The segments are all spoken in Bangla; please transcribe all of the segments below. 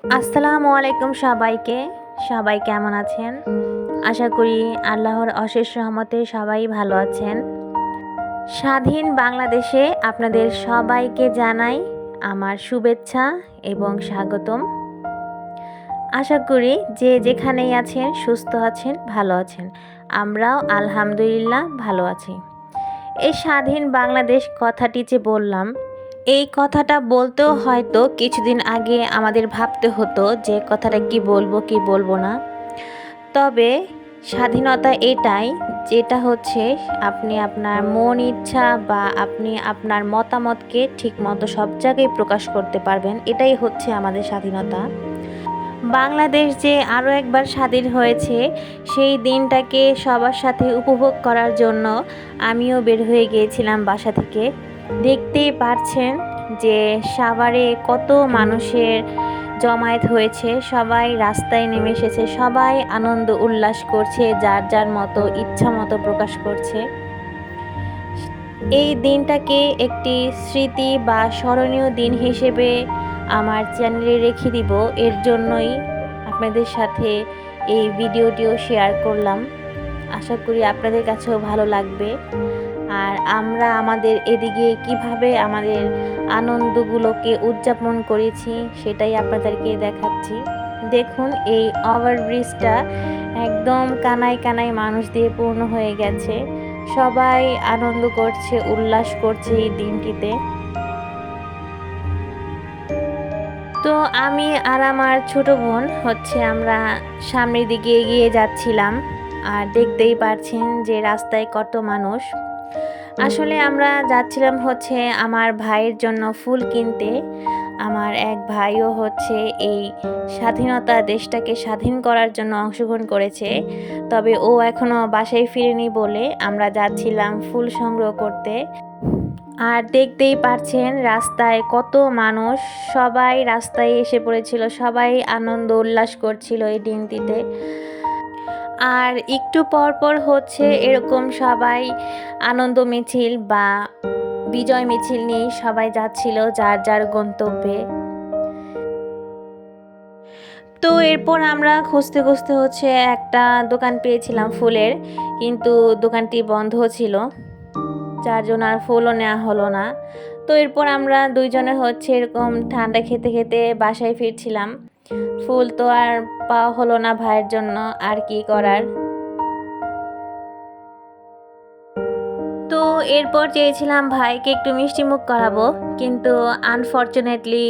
আসসালামু আলাইকুম সবাইকে। সবাই কেমন আছেন? আশা করি আল্লাহর অশেষ রহমতে সবাই ভালো আছেন। স্বাধীন বাংলাদেশে আপনাদের সবাইকে জানাই আমার শুভেচ্ছা এবং স্বাগতম। আশা করি যে যেখানেই আছেন সুস্থ আছেন, ভালো আছেন। আমরাও আলহামদুলিল্লাহ ভালো আছি। এই স্বাধীন বাংলাদেশ কথাটি যে বললাম, এই কথাটা বলতেও হয়তো কিছুদিন আগে আমাদের ভাবতে হতো যে কথাটা কি বলবো কি বলবো না। তবে স্বাধীনতা এটাই, যেটা হচ্ছে আপনি আপনার মন ইচ্ছা বা আপনি আপনার মতামতকে ঠিকমতো সব জায়গায় প্রকাশ করতে পারবেন। এটাই হচ্ছে আমাদের স্বাধীনতা। বাংলাদেশ যে আরও একবার স্বাধীন হয়েছে, সেই দিনটাকে সবার সাথে উপভোগ করার জন্য আমিও বের হয়ে গিয়েছিলাম বাসা থেকে। দেখতেই পারছেন যে সাভারে কত মানুষের জমায়েত হয়েছে, সবাই রাস্তায় নেমে এসেছে, সবাই আনন্দ উল্লাস করছে, যার যার মতো ইচ্ছা মতো প্রকাশ করছে। এই দিনটাকে একটি স্মৃতি বা স্মরণীয় দিন হিসেবে আমার চ্যানেলে রেখে দিব। এর জন্যই আপনাদের সাথে এই ভিডিওটিও শেয়ার করলাম। আশা করি আপনাদের কাছেও ভালো লাগবে। আর আমরা আমাদের এদিকে কিভাবে আমাদের আনন্দগুলোকে উদযাপন করেছি সেটাই আপনাদেরকে দেখাচ্ছি। দেখুন, এই ওভারব্রিজটা একদম কানায় কানায় মানুষ দিয়ে পূর্ণ হয়ে গেছে। সবাই আনন্দ করছে, উল্লাস করছে এই দিনটিতে। তো আমি আর আমার ছোট বোন আমরা সামনের দিকে এগিয়ে যাচ্ছিলাম। আর দেখতেই পারছেন যে রাস্তায় কত মানুষ। আসলে আমরা যাচ্ছিলাম আমার ভাইয়ের জন্য ফুল কিনতে। আমার এক ভাইও এই স্বাধীনতা দেশটাকে স্বাধীন করার জন্য অংশগ্রহণ করেছে, তবে ও এখনও বাসায় ফিরেনি বলে আমরা যাচ্ছিলাম ফুল সংগ্রহ করতে। আর দেখতেই পারছেন রাস্তায় কত মানুষ, সবাই রাস্তায় এসে পড়েছিল, সবাই আনন্দ উল্লাস করছিল এই দিনটিতে। আর একটু পর পর এরকম সবাই আনন্দ মিছিল বা বিজয় মিছিল নিয়ে সবাই যাচ্ছিল যার যার গন্তব্যে। তো এরপর আমরা খুঁজতে খুঁজতে একটা দোকান পেয়েছিলাম ফুলের, কিন্তু দোকানটি বন্ধ ছিল, যার জন্য আর ফুলও নেওয়া হলো না। তো এরপর আমরা দুইজনে এরকম ঠান্ডা খেতে খেতে বাসায় ফিরছিলাম। ফুল তো আর পাওয়া হলো না ভাইয়ের জন্য, আর কি করার। তো এরপর চেয়েছিলাম ভাইকে একটু মিষ্টি মুখ করাবো, কিন্তু আনফরচুনেটলি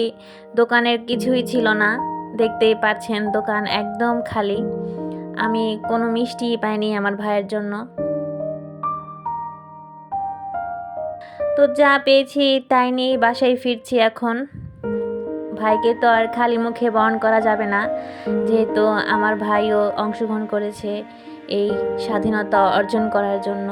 দোকানের কিছুই ছিল না। দেখতেই পাচ্ছেন দোকান একদম খালি। আমি কোনো মিষ্টি পাইনি আমার ভাইয়ের জন্য। তো যা পেয়েছি তাই নিয়ে বাসায় ফিরছি এখন। ভাইকে তো আর খালি মুখে বরণ করা যাবে না, যেহেতু আমার ভাইও অংশগ্রহণ করেছে এই স্বাধীনতা অর্জন করার জন্য।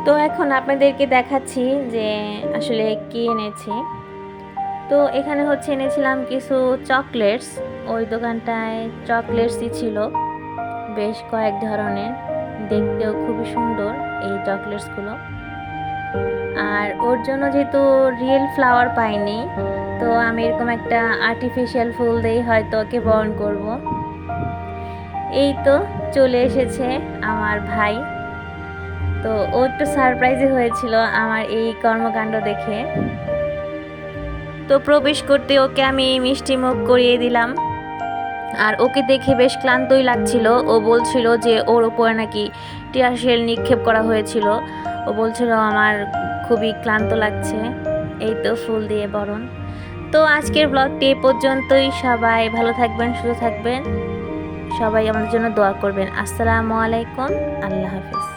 তো এখন আপনাদেরকে দেখাচ্ছি যে আসলে কি এনেছি। তো এখানে এনেছিলাম কিছু চকলেটস। ওই দোকানটায় চকলেটসই ছিল বেশ কয়েক ধরনের, দেখতেও খুবই সুন্দর এই চকলেটসগুলো। আর ওর জন্য যেহেতু রিয়েল ফ্লাওয়ার পাইনি, তো আমি এরকম একটা আর্টিফিশিয়াল ফুল দিয়েই হয়তো ওকে বরণ করব। এই তো চলে এসেছে আমার ভাই। তো ও একটু সারপ্রাইজই হয়েছিল আমার এই কর্মকাণ্ড দেখে। তো প্রবেশ করতে ওকে আমি মিষ্টি মুখ করিয়ে দিলাম। আর ওকে দেখে বেশ ক্লান্তই লাগছিল। ও বলছিল যে ওর উপরে নাকি টিয়ার শেল নিক্ষেপ করা হয়েছিল। ও বলছিল আমার খুবই ক্লান্ত লাগছে। এই তো ফুল দিয়ে বরণ। তো আজকের ব্লগটি এ পর্যন্তই। সবাই ভালো থাকবেন, সুস্থ থাকবেন, সবাই আমাদের জন্য দোয়া করবেন। আসসালামু আলাইকুম, আল্লাহ হাফিজ।